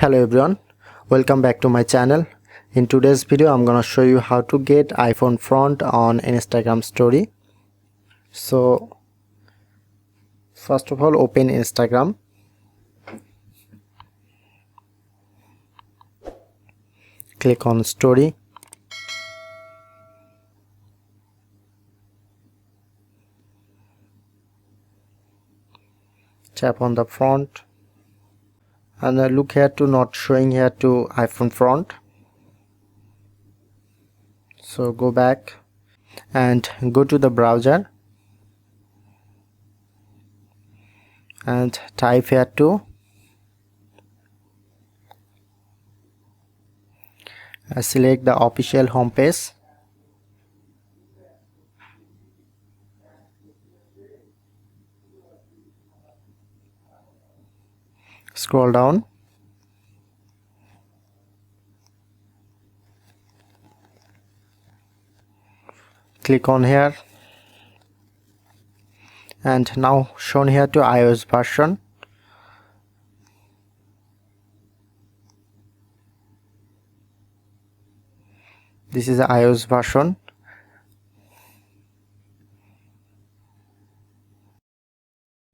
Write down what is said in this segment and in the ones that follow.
Hello everyone, welcome back to my channel. In today's video I'm gonna show you how to get iPhone front on Instagram story. So first of all, open Instagram. Click on story. Tap on the front. And look here to not showing here to iPhone front. So go back and go to the browser and type here to select the official homepage. Scroll down. Click on here, and now shown here to iOS version. This is the iOS version.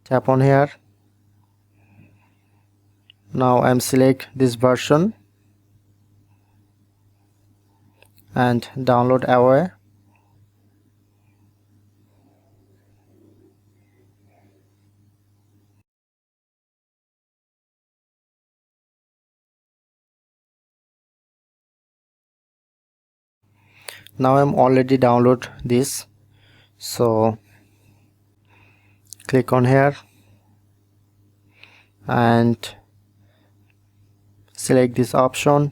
Tap on here. Now I'm select this version and download away. Now I'm already download this, so click on here and select this option,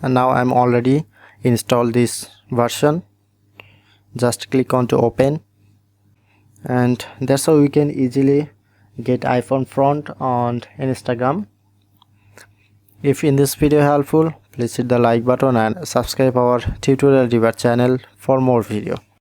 and now I'm already installed this version. Just click on to open, and that's how we can easily get iPhone front on Instagram. If in this video helpful, please hit the like button and subscribe our tutorial review channel for more video.